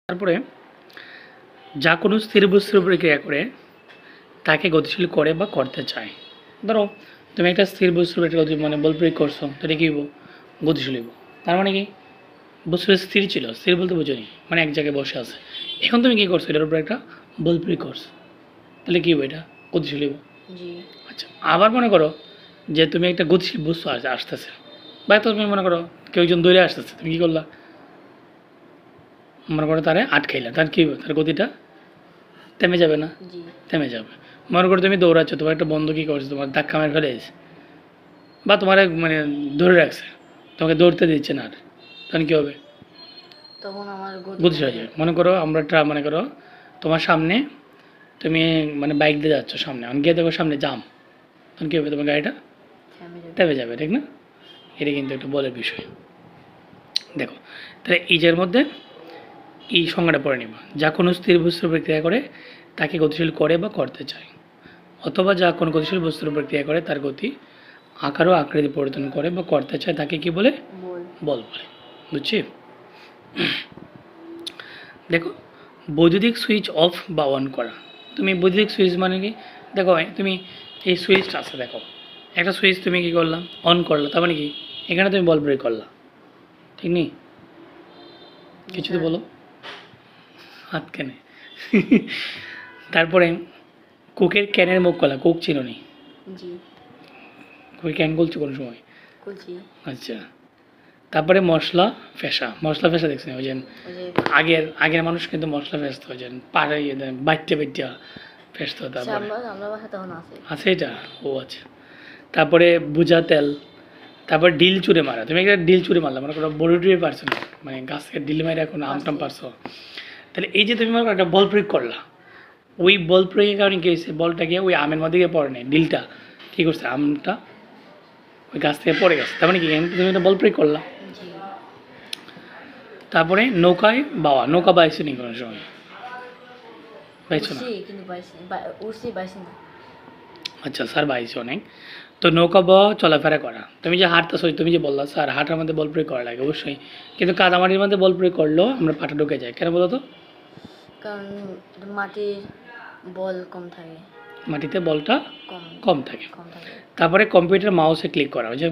তারপরে যা কোনো স্থির বস্তুর উপরে ক্রিয়া করে তাকে গতিশীল করে বা করতে চায়। ধরো তুমি একটা স্থির বস্তুর উপরে একটা মানে বল প্রয়োগ করছো, তো এটা কী হইব? গতিশীল হইব। তার মানে কি বস্তুটা স্থির ছিল, স্থির বলতে বুঝনি মানে এক জায়গায় বসে আছে। এখন তুমি কী করছো? এটার উপরে একটা বল প্রয়োগ করছো, তাহলে কী হইব? এটা গতিশীল হইব। আচ্ছা, আবার মনে করো যে তুমি একটা গতিশীল বস্তু আসতেছে, বা তুমি মনে করো কেউ একজন দৌড়ে আসতেছে, তুমি কী করলা? মনে করো তারে আটকাইলা, তার কী হবে? তার গতিটা থেমে যাবে না? থেমে যাবে। মনে করো তুমি দৌড়াচ্ছ, তোমার একটা বন্ধু কী করছে, তোমার ধাক্কা মেরে ফেলেছে বা তোমার মানে ধরে রাখছে, তোমাকে দৌড়তে দিচ্ছে না, আর তখন কী হবে? তখন আমার গতিশীল হয়ে যাবে। মনে করো মনে করো তোমার সামনে তুমি মানে বাইক দিয়ে যাচ্ছ, সামনে গিয়ে দেখো সামনে জাম, তখন কী হবে? তোমার গাড়িটা থেমে যাবে, ঠিক না? এটা কিন্তু একটা বলের বিষয়। দেখো তাহলে এইটার মধ্যে এই সংজ্ঞাটা পড়ে নিব। যা কোনো স্থির বস্তুর উপর ক্রিয়া করে তাকে গতিশীল করে বা করতে চায়, অথবা যা কোনো গতিশীল বস্তুর উপর ক্রিয়া করে তার গতি আকার ও আকৃতি পরিবর্তন করে বা করতে চায় তাকে কি বলে? বল বলে। বুঝছি? দেখো বৈদ্যুতিক সুইচ অফ বা অন করা। তুমি বৈদ্যুতিক সুইচ মানে কি? দেখো তুমি এই সুইচটা আছে, দেখো একটা সুইচ তুমি কি করলাম? অন করলা, তার মানে কি এখানে তুমি বল প্রয়োগ করলা, ঠিক নেই? কিছু তো বলো, হাত কেনে। তারপরে কোকের ক্যানের মুখ খোলা, কোক ছিল নি, কোকের ক্যান খুলছো কোনো সময়? আচ্ছা, তারপরে মশলা ফেসা দেখছেন? ওই যে আগের মানুষ কিন্তু মশলা ফেসতো, ওই যে পাড়ে বাইটে ফেসতো। তারপরে আছে এটা, ও আচ্ছা। তারপরে ভুজা তেল, তারপর ডিল চুরে মারা। তুমি একটা ডিল চুরে মারলা, মনে করো বড়ি টুড়ি পারছো না, মানে গাছ থেকে ডিল মারে এখন আমটাম পারছো, তাহলে এই যে তুমি মনে করো একটা বল প্রয়োগ করলা, ওই বল প্রয়োগের কারণে কী হয়েছে? বলটা গিয়ে ওই আমের মধ্যে গিয়ে পড়ে নেই, ডিলটা কী করছে? আমটা ওই গাছ থেকে পড়ে গেছে, তার মানে কি তুমি একটা বল প্রয়োগ করলা। তারপরে নৌকায় বাওয়া, নৌকা বাইছে নি কোনো সময়? বাইছো না? আচ্ছা স্যার বাইছে অনেক। তো নৌকা বাওয়া চলাফেরা করা, তুমি যে হাঁটতেছো, তুমি যে বললা স্যার হাঁটার মধ্যে বল প্রয়োগ করা লাগে, অবশ্যই, কিন্তু কাদামাটির মধ্যে বল প্রয়োগ করলেও আমরা পাটা ঢুকে যাই, কেন বলো তো? কারণ মাটির বল কম থাকে, মাটিতে বলটা কম থাকে। তারপরে কম্পিউটার মাউসে ক্লিক করা, ওই যে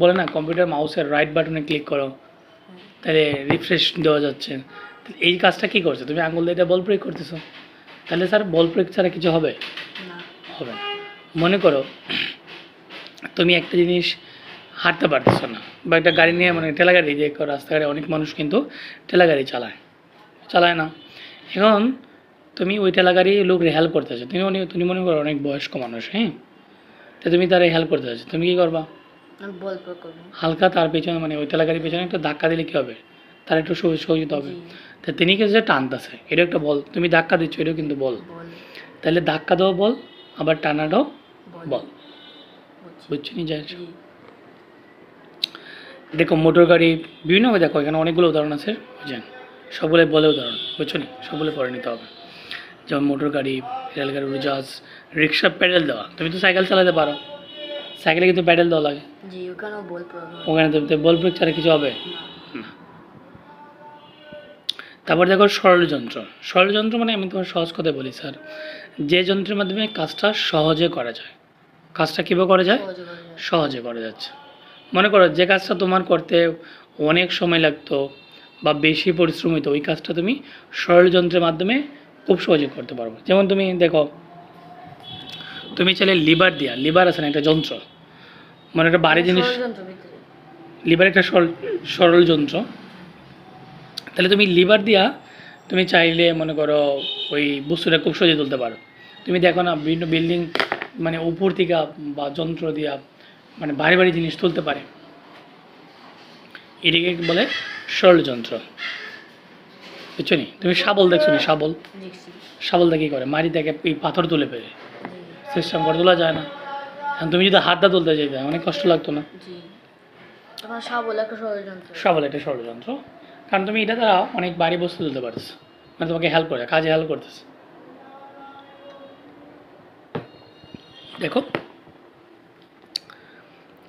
বলে না কম্পিউটার মাউসের রাইট বাটনে ক্লিক করো, তাহলে রিফ্রেশ দেওয়া যাচ্ছে। এই কাজটা কী করছে? তুমি আঙুল দিয়ে বল প্রয়োগ করতেছো, তাহলে স্যার বল প্রয়োগ ছাড়া কিছু হবে? হবে না। মনে করো তুমি একটা জিনিস হাঁটতে পারতেছো না, বা একটা গাড়ি নিয়ে মানে ঠেলা গাড়ি, যে রাস্তাঘাটে অনেক মানুষ কিন্তু ঠেলা গাড়ি চালায় না। এখন তুমি ওই ঠেলা গাড়ি লোকরে হেল্প করতে চাচ্ছো, তুমি মনে করো অনেক বয়স্ক মানুষ, হ্যাঁ, তো তুমি তার হেল্প করতে চাচ্ছো, তুমি কী করবা? হালকা তার পেছনে মানে ওই ঠেলা গাড়ির পেছনে একটা ধাক্কা দিলে কী হবে? তার একটু সহযোগিত হবে। তা তিনি কিন্তু যে টানতেছে, এটা একটা বল, তুমি ধাক্কা দিচ্ছ, এটাও কিন্তু বল। তাহলে ধাক্কা দেওয়া বল, আবার টানাটাও বল। বুঝছি নি যাই। দেখো মোটর গাড়ি বিভিন্নভাবে, দেখো এখানে অনেকগুলো উদাহরণ আছে, বুঝছেন? সবগুলোই বলে উদাহরণ, বুঝছো নি? সবগুলো পড়ে নিতে হবে। যেমন মোটর গাড়ি, রেলগাড়ি, উড়োজাহাজ, রিক্সা, প্যাডেল দেওয়া। তুমি তো সাইকেল চালাতে পারো, সাইকেলে কিন্তু প্যাডেল দেওয়া লাগে, ওখানে তুমি বল প্রয়োগ ছাড়া কিছু হবে না। তারপর দেখো ষড়যন্ত্র মানে আমি তোমার সহজ কথা বলি স্যার, যে যন্ত্রের মাধ্যমে কাজটা সহজে করা যায়। কাজটা কীভাবে করা যায়? সহজে করা যাচ্ছে। মনে করো যে কাজটা তোমার করতে অনেক সময় লাগতো বা বেশি পরিশ্রম হতো, ওই কাজটা তুমি ষড়যন্ত্রের মাধ্যমে খুব সহজে করতে পারবো। যেমন তুমি দেখো, তুমি চাইলে লিভার আছে না, একটা যন্ত্র, মানে একটা ভারী জিনিস, লিভার একটা সরল যন্ত্র, তাহলে তুমি লিভার দিয়া তুমি চাইলে মনে করো ওই বস্তুটা খুব সহজে তুলতে পারো। তুমি দেখো না বিভিন্ন বিল্ডিং মানে উপর থেকে বা যন্ত্র দিয়া মানে ভারী জিনিস তুলতে পারে, এটাকে বলে সরল যন্ত্র। বুঝছো নি? তুমি শাবল দেখছো নি? শাবলটা কী করে? মাটি থেকে এই পাথর তুলে ফেলে, সিস্টেম করে তোলা যায় না। এখন তুমি যদি হাতটা তুলতে চাইতে অনেক কষ্ট লাগতো না? শাবল একটা ষড়যন্ত্র, কারণ তুমি এটা দ্বারা অনেক ভারী বস্তু তুলতে পারছো, মানে তোমাকে হেল্প করে, কাজে হেল্প করতেছে। দেখো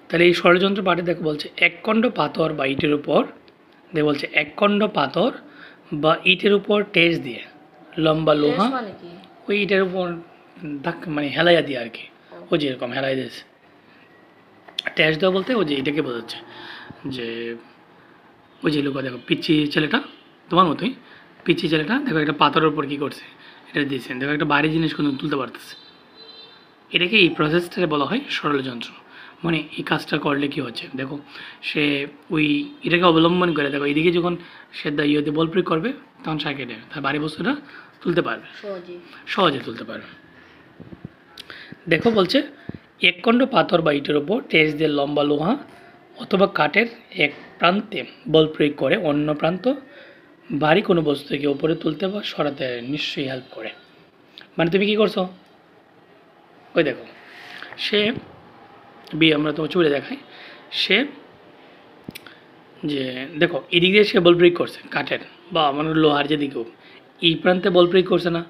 তাহলে এই ষড়যন্ত্র পাঠে দেখো বলছে একখণ্ড পাথর বা ইটের উপর, দেখো বলছে একখণ্ড পাথর বা ইটের উপর টেস্ট দিয়ে লম্বা লোহা টেস্ট মানে কি? ওই ইটের উপর ধাক্কা মানে হেলাইয়া দিয়ে আর কি, ওই যেরকম হেলাই দিয়েছে। টেস্ট দেওয়া বলতে ওই যে এটাকে বোঝাচ্ছে যে ওই যে লোক দেখো পিচ্ছি ছেলেটা তোমার মতোই, পিচ্ছি ছেলেটা দেখো একটা পাথরের উপর কী করছে, এটা দিয়েছে, দেখো একটা ভারী জিনিস কোনো তুলতে পারতেছে। এটাকে এই প্রসেসটা বলা হয় সরল যন্ত্র। মানে এই কাজটা করলে কি হচ্ছে দেখো, সে ওই এটাকে অবলম্বন করে দেখো এইদিকে যখন সে ইয়েতে বল প্রয়োগ করবে তখন সাইকেটে তার ভারী বস্তুটা তুলতে পারবে, সহজে তুলতে পারবে। দেখো বলছে একখণ্ড পাথর বা ইটের ওপর টেস্ট দিয়ে লম্বা লোহা অথবা কাঠের এক প্রান্তে বল প্রয়োগ করে অন্য প্রান্ত ভারী কোনো বস্তুকে ওপরে তুলতে বা সরাতে নিশ্চয়ই হেল্প করে। মানে তুমি কী করছো, ওই দেখো সে আমরা তোমার ছবিটা দেখাই, সে যে দেখো এদিক দিয়ে সে বল প্রয়োগ করছে কাঠের বা আমার লোহার যেদিকেও, এই প্রান্তে বল প্রয়োগ করছে না।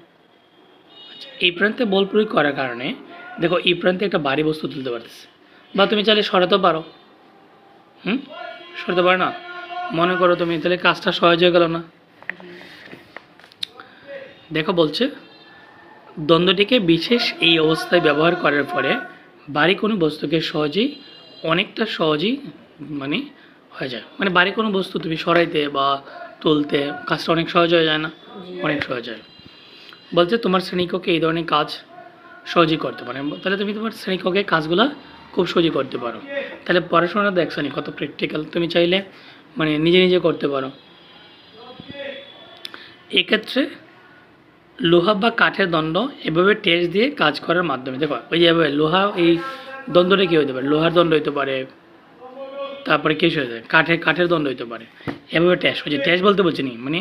আচ্ছা, এই প্রান্তে বল প্রয়োগ করার কারণে দেখো এই প্রান্তে একটা ভারী বস্তু তুলতে পারতেছে, বা তুমি চাইলে সরাতেও পারো। সরাতে পারো না, মনে করো তুমি, তাহলে কাজটা সহজ হয়ে গেল না। দেখো বলছে দ্বন্দ্বটিকে বিশেষ এই অবস্থায় ব্যবহার করার পরে ভারী কোনো বস্তুকে অনেকটা সহজেই মানে হয়ে যায়। মানে ভারী কোনো বস্তু তুমি সরাইতে বা তুলতে কাজটা অনেক সহজ হয়ে যায় না, অনেক সহজ হয়। বলছে তোমার শ্রেণীকক্ষে এই ধরনের কাজ সহজেই করতে পারে, তাহলে তুমি তোমার শ্রেণীকক্ষে কাজগুলো খুব সহজেই করতে পারো। তাহলে পড়াশোনাটা দেখছো নি কত প্র্যাকটিক্যাল, তুমি চাইলে মানে নিজে নিজে করতে পারো। এক্ষেত্রে লোহা বা কাঠের দণ্ড এভাবে টেস্ট দিয়ে কাজ করার মাধ্যমে দেখো ওই যে এভাবে লোহা, এই দ্বন্দ্বটা কী হতে পারে, লোহার দণ্ড হতে পারে, তারপরে কী হতে পারে কাঠের দণ্ড হতে পারে। এভাবে টেস্ট হচ্ছে, টেস্ট বলতে বলছি নি মানে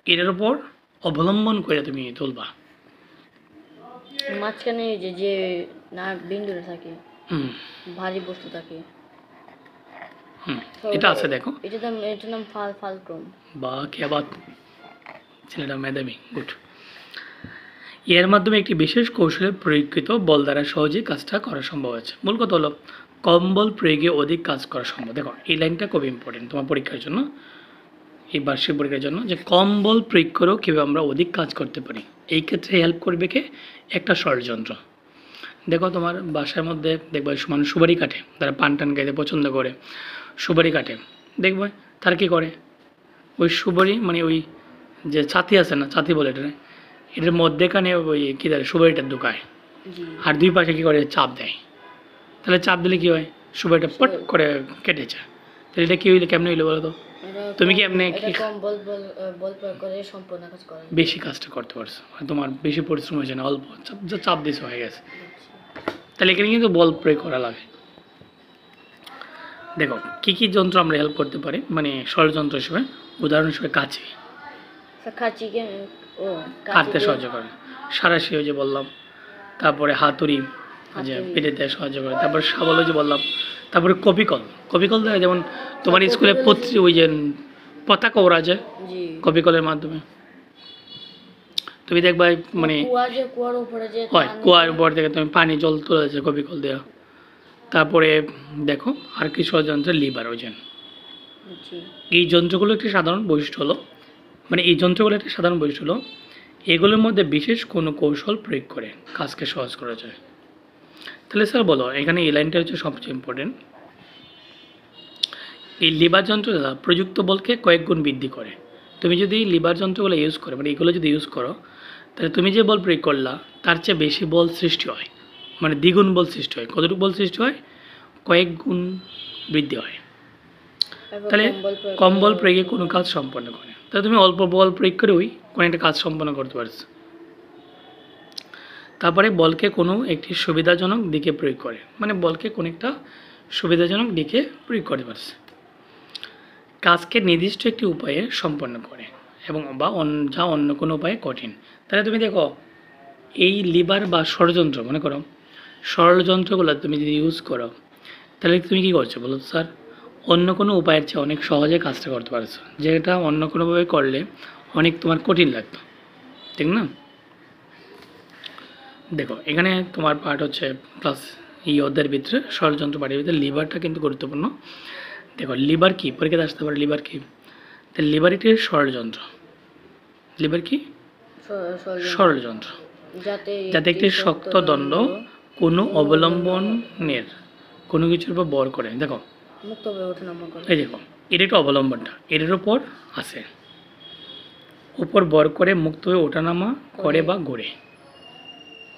এটার উপর অবলম্বন করে তুমি তুলবা। মাঝখানে যে যে নাট বিন্দুটা থাকে, ভারী বস্তু থাকে, এটা আছে দেখো, এটার নাম ফালক্রম। বা কে আবার ছেলেটা মেধাবী, গুড। এর মাধ্যমে একটি বিশেষ কৌশলে প্রয়োগকৃত বল দ্বারা সহজেই কাজটা করা সম্ভব হয়েছে। মূল কথা হলো কম বল প্রয়োগে অধিক কাজ করা সম্ভব। দেখো এই লাইনটা খুব ইম্পর্টেন্ট তোমার পরীক্ষার জন্য, এই বার্ষিক পরীক্ষার জন্য, যে কম বল প্রয়োগ করেও কীভাবে আমরা অধিক কাজ করতে পারি। এই ক্ষেত্রে হেল্প করবে কে, একটা ষড়যন্ত্র। দেখো তোমার বাসার মধ্যে দেখবে মানুষ সুপারি কাটে, তারা পান টান খাইতে পছন্দ করে, সুপারি কাটে, দেখবে তারা কী করে, ওই সুপারি মানে ওই যে ছাতি আছে না, ছাতি বলে এটার মধ্যেখানে ওই কী দেয় সুপারিটা ঢুকায়, আর দুই পাশে কী করে চাপ দেয়। তাহলে চাপ দিলে কী হয়, সুপারিটা পট করে কেটেছে। তাহলে এটা কী হইলে কেমন হইলো বলো তো, তুমি কি এমনি বেশি কাজটা করতে পারছো, তোমার বেশি পরিশ্রম হয়েছে না, অল্প চাপ দিয়েছে হয়ে গেছে। তাহলে এখানে কিন্তু বল প্রয়োগ করা লাগে। দেখো কী কী যন্ত্র আমরা হেল্প করতে পারি মানে ষড়যন্ত্র হিসেবে, উদাহরণ হিসেবে কাঁচি কাটতে সাহায্য করে, সাঁড়াশি ওই যে বললাম, তারপরে হাতুড়ি যে পেটে দেয় সাহায্য করে, তারপরে শাবল যে বললাম, তারপরে কপিকল দেয়, যেমন তোমার স্কুলে ওই যে পতাকা ওরা যায় কপিকলের মাধ্যমে, তুমি দেখবা মানে হয় কুয়ার উপর থেকে তুমি পানি জল তুলে যাচ্ছে কপিকল দেওয়া। তারপরে দেখো আর কি ষড়যন্ত্র, লিভার ওজন। এই যন্ত্রগুলো একটি সাধারণ বৈশিষ্ট্য হলো, মানে এই যন্ত্রগুলো একটা সাধারণ বৈশিষ্ট্য হলো এগুলোর মধ্যে বিশেষ কোনো কৌশল প্রয়োগ করে কাজকে সহজ করা যায়। তাহলে স্যার বলো এখানে এই লাইনটা হচ্ছে সবচেয়ে ইম্পর্টেন্ট। এই লিভার যন্ত্র প্রযুক্ত বলকে কয়েক গুণ বৃদ্ধি করে। তুমি যদি লিভার যন্ত্রগুলো ইউজ করো মানে এগুলো যদি ইউজ করো, তাহলে তুমি যে বল প্রয়োগ করলা তার চেয়ে বেশি বল সৃষ্টি হয়, মানে দ্বিগুণ বল সৃষ্টি হয়। কতটুকু বল সৃষ্টি হয়, কয়েক গুণ বৃদ্ধি হয়। তাহলে কম বল প্রয়োগে কোনো কাজ সম্পন্ন করে, তাহলে তুমি অল্প বল প্রয়োগ করেই কোনো একটা কাজ সম্পন্ন করতে পারছো। তারপরে বলকে কোনো একটি সুবিধাজনক দিকে প্রয়োগ করে, মানে বলকে কোনো একটা সুবিধাজনক দিকে প্রয়োগ করতে পারছে। কাজকে নির্দিষ্ট একটি উপায়ে সম্পন্ন করে এবং বা যা অন্য কোনো উপায়ে কঠিন। তাহলে তুমি দেখো এই লিভার বা ষড়যন্ত্র, মনে করো ষড়যন্ত্রগুলো তুমি যদি ইউজ করো তাহলে তুমি কী করছো বলো স্যার, অন্য কোনো উপায়ের চেয়ে অনেক সহজে কাজটা করতে পারছো, যেটা অন্য কোনোভাবে করলে অনেক তোমার কঠিন লাগতো, ঠিক না? দেখো এখানে তোমার পার্ট হচ্ছে ক্লাস অধ্যায়ের ভিতরে ষড়যন্ত্র পার্টের ভিতরে লিভারটা কিন্তু গুরুত্বপূর্ণ। দেখো লিভার কি পরীক্ষাতে আসতে পারে, লিভার কি, তাহলে লিভার একটি ষড়যন্ত্র। লিভার কি? ষড়যন্ত্র। ষড়যন্ত্র। যাতে যাতে একটি শক্ত দণ্ড কোনো অবলম্বনের কোনো কিছুর উপর ভর করে। দেখো মুক্তভাবে ওঠানামা করে। এই দেখো, এটা একটা অবলম্বনটা এটার উপর আছে, উপর ভর করে মুক্ত হয়ে ওঠানামা করে বা ঘোরে।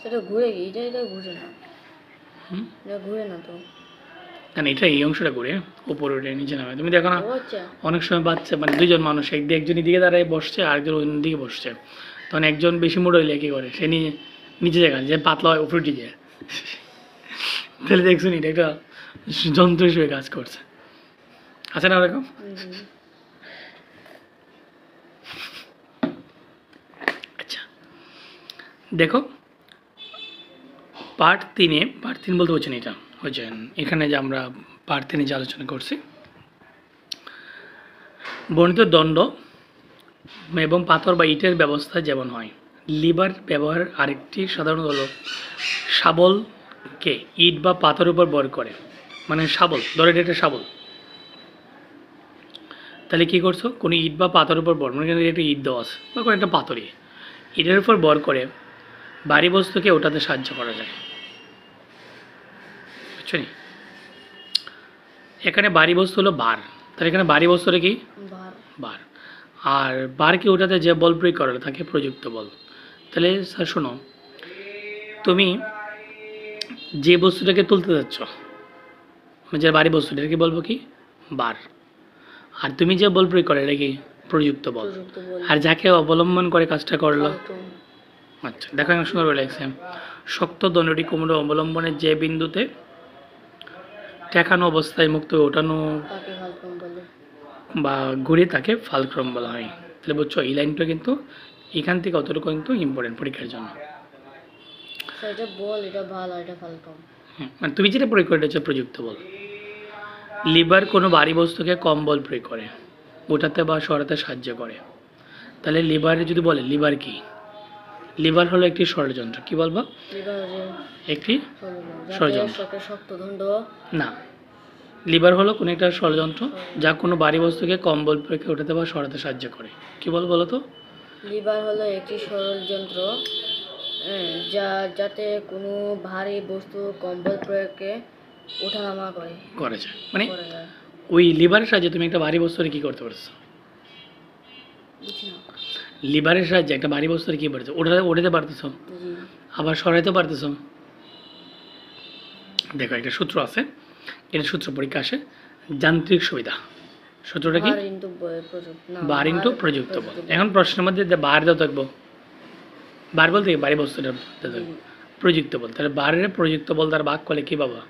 সেটা ঘুরে কি? এটা ঘুরে না। হুম? এটা ঘুরে না তো। না এটা এই অংশটা ঘুরে, উপর উঠে নিচে নামে। তুমি দেখো না ও আচ্ছা। অনেক সময় বাচ্চা মানে দুইজন মানুষ একজন এদিকে দাঁড়ায় বসছে, আরেকজন অন্যদিকে বসছে, তখন একজন বেশি মোটা হইলে কী করে, সে নিচে জায়গা যে পাতলা হয় উপরে উঠে যায়। তাহলে দেখছো নি এটা একটা যন্ত্র হিসেবে কাজ করছে, আছে না ওরকম? আচ্ছা দেখো পার্ট 3 বলতে হচ্ছে না, এটা হচ্ছে এখানে যে আমরা পার্ট 3 যে আলোচনা করছি, বর্ণিত দণ্ড এবং পাথর বা ইটের ব্যবস্থা যেমন হয়। লিভার ব্যবহার আরেকটি সাধারণত হলো শাবলকে ইট বা পাথরের উপর ভর করে, মানে শাবল, ধরে এটা শাবল, তাহলে কী করছো, কোনো ইট বা পাথরের উপর ভর, মানে একটা ইট দেওয়া আছে বা কোনো একটা পাথরই ইটের উপর ভর করে ভারী বস্তুকে ওঠাতে সাহায্য করা যায়। বুঝছো নি? এখানে ভারী বস্তু হলো বার, তাহলে এখানে ভারী বস্তুটা কি? বার। আর বারকে ওঠাতে যে বল প্রয়োগ করা হলো তাকে প্রযুক্ত বল। তাহলে স্যার শোনো, তুমি যে বস্তুটাকে তুলতে যাচ্ছ, যে ভারী বস্তুটাকে বলবো কি? বার। আর তুমি যে বল প্রয়োগ করে এটা কি? প্রযুক্ত বল। আর যাকে অবলম্বন করে কাজটা করলো, আচ্ছা দেখো আমি সুন্দর বলে লাগছে, শক্ত দণ্ডটি কোমর অবলম্বনের যে বিন্দুতে ঠেকানো অবস্থায় মুক্ত হয়ে ওঠানো বা ঘুরে তাকে ফালক্রম বলা হয়। তাহলে বুঝছো এই লাইনটা কিন্তু এখান থেকে অতটুকু কিন্তু ইম্পর্টেন্ট পরীক্ষার জন্য। মানে তুমি যেটা প্রয়োগ করে এটা হচ্ছে প্রযুক্ত বল। লিভার কোনো ভারী বস্তুকে কম বল প্রয়োগ করে ওঠাতে বা সরাতে সাহায্য করে। তাহলে লিভারে যদি বলে লিভার কি? লিভার হলো একটি ষড়যন্ত্র। কি বলবো? একটি ষড়যন্ত্র। না, লিভার হলো কোনো একটা ষড়যন্ত্র যা কোনো ভারী বস্তুকে কম বল প্রয়োগে ওঠাতে বা সরাতে সাহায্য করে। কি বলো তো? লিভার হলো একটি ষড়যন্ত্র যাতে কোনো ভারী বস্তু কম বল প্রয়োগে ওঠানামা করে যায়। মানে ওই লিভারের সাহায্যে তুমি একটা ভারী বস্তুরে কি করতে পারছো? লিভারের সাহায্যে একটা ভারী বস্তুরে কি পারছো? ওঠাতে পারতেছো, আবার সরাইতে পারতেছো। দেখো একটা সূত্র আছে, এটা সূত্র পরীক্ষা আসে, যান্ত্রিক সুবিধা। সূত্রটা কি? বার ইন্টু প্রযুক্ত বল। এখন প্রশ্নের মধ্যে বার দাও থাকবো, বার বলতে ভারী বস্তুটা প্রযুক্ত বল, তাহলে বারের প্রযুক্ত বল তার ভাগ করলে কি পাবা?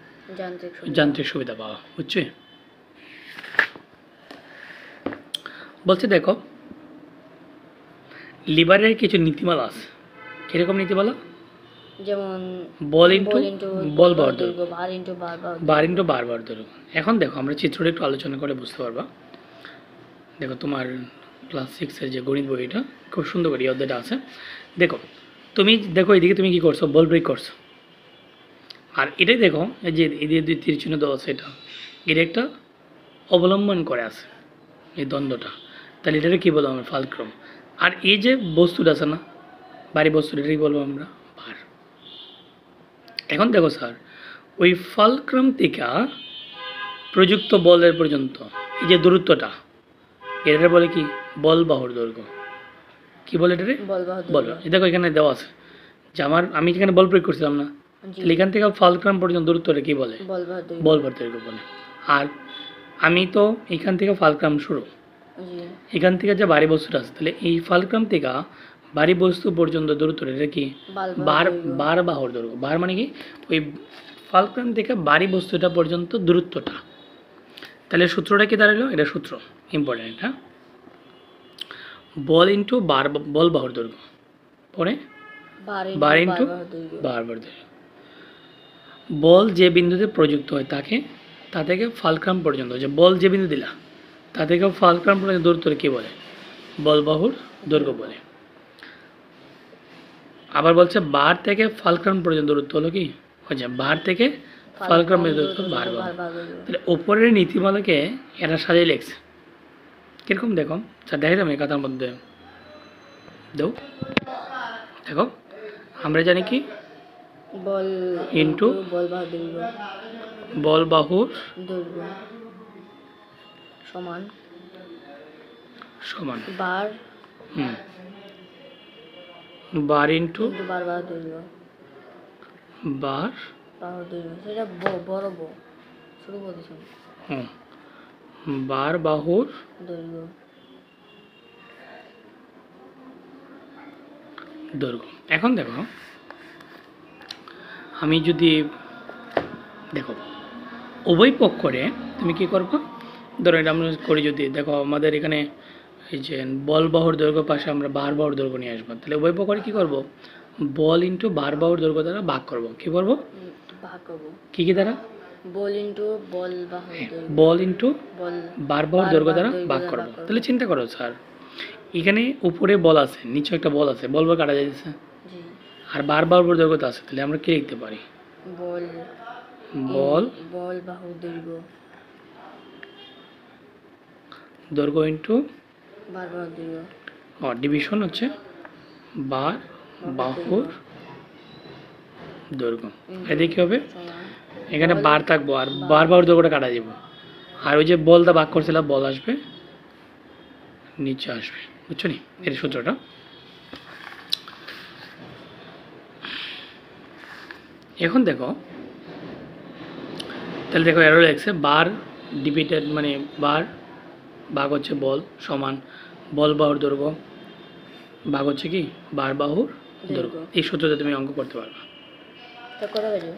যান্ত্রিক সুবিধা পাওয়া। বুঝছি? বলছে দেখো লিভারের কিছু নীতিমালা আছে। কিরকম নীতিমালা? যেমন বল ইন্টু বল ভর দৈর্ঘ্য, বার ইন্টু বার ভর দৈর্ঘ্য। এখন দেখো আমরা চিত্রটা একটু আলোচনা করে বুঝতে পারবা। দেখো তোমার ক্লাস 6-এর যে গণিত বইটা খুব সুন্দর করে এই অধ্যায়টা আছে। দেখো তুমি দেখো এদিকে তুমি কি করছো? বল প্রয়োগ করছো। আর এটাই দেখো এই যে এদিকে দুই তীর চিহ্ন দেওয়া আছে, এটা একটা অবলম্বন করে আছে এই দ্বন্দ্বটা। তাহলে এটাকে কী বলবো আমরা? ফালক্রম। আর এই যে বস্তুটা আছে না ভারী বস্তুটা, এটাকে বলবো আমরা ভার। এখন দেখো স্যার ওই ফালক্রম থেকে প্রযুক্ত বলের পর্যন্ত এই যে দূরত্বটা, এটা বলে কি? বল বাহুর দৈর্ঘ্য। কি বলে এটারে? বল। দেখো এখানে দেওয়া আছে যে আমি এখানে বল প্রয়োগ করছিলাম না, তাহলে এখান থেকে ফালক্রম পর্যন্ত দূরত্বটা কি বলে? বল ভর দৈর্ঘ্য বলে। আর আমি তো এখান থেকে ফালক্রম শুরু, এখান থেকে যে ভারী বস্তুটা আছে, তাহলে এই ফালক্রম থেকে ভারী বস্তু পর্যন্ত দূরত্বটা এটা কি? বার বাহুর দৈর্ঘ্য। বার মানে কি? ওই ফালক্রম থেকে ভারী বস্তুটা পর্যন্ত দূরত্বটা। তাহলে সূত্রটা কি দাঁড়ালো? এটা সূত্র ইম্পর্টেন্ট, হ্যাঁ? বল ইন্টু বল বাহুর দৈর্ঘ্য পরে বার ইন্টু বার ভর দৈর্ঘ্য। বল যে বিন্দুতে প্রযুক্ত হয় তা থেকে ফালক্রম পর্যন্ত, যে বল যে বিন্দু দিলা তা থেকে ফালক্রম পর্যন্ত দূরত্ব কি বলে? বল বাহুর দৈর্ঘ্য বলে। আবার বলছে বার থেকে ফালক্রম পর্যন্ত দূরত্ব হলো কি? আচ্ছা বার থেকে ফালক্রম দূরত্ব বার বাহু। তাহলে ওপরের নীতিমালাকে এরা সাজিয়ে লেখছে কিরকম দেখো, স্যার দেখাই দাম এই কথার মধ্যে দাও, দেখো আমরা জানি কি বল ইন্টু বল বাহুর দৈর্ঘ্য বল বাহুর দৈর্ঘ্য সমান সমান বার বার ইন্টু ইন্টু বার বাহুর দৈর্ঘ্য বার বাহুর দৈর্ঘ্য সেটা বড় শুরু করতেছ বার বাহুর দৈর্ঘ্য দৈর্ঘ্য। এখন দেখো আমি যদি দেখো উভয় পক্ষরে তুমি কি করবো, ধরো এটা আমরা করি যদি দেখো আমাদের এখানে এই যে বল বাহুর দৈর্ঘ্য পাশে আমরা বার বাহুর দৈর্ঘ্য নিয়ে আসবো, তাহলে উভয় পক্ষরে কি করব, বল ইন্টু বার বাহুর দৈর্ঘ্য দ্বারা ভাগ করব। কি করবো, ভাগ করব কি কি দ্বারা, বল ইন্টু বল বাহুর দৈর্ঘ্য বল ইন্টু বল বার বাহুর দৈর্ঘ্য দ্বারা দৈর্ঘ্য ভাগ দ্বারা করব। ভাগ করব। তাহলে চিন্তা করো স্যার, এখানে উপরে বল আছে, নিচে একটা বল আছে, বল কাটা যাচ্ছে, জি আর বার বাহুর দৈর্ঘ্য তো আছে, তাহলে আমরা কি লিখতে পারি, বল বল বল বাহুর দৈর্ঘ্য দৈর্ঘ্য ইন্টু বার বাহুর দৈর্ঘ্য ডিভিশন হচ্ছে বার বাহুর দৈর্ঘ্য। এতে কি হবে, সমান এখানে বার থাকবো আর বার বাহুর দৈর্ঘ্যটা কাটা যাব, আর ওই যে বলটা ভাগ করছিলাম বল আসবে নিচে আসবে, বুঝছো নি এর সূত্রটা। এখন দেখো তাহলে দেখো এরো লেখছে বার ডিভিডেড মানে বার ভাগ হচ্ছে বল সমান বল বাহুর দৈর্ঘ্য ভাগ হচ্ছে কি বার বাহুর দৈর্ঘ্য। এই সূত্রটা তুমি অঙ্ক করতে পারবে। তা করা হয়েছে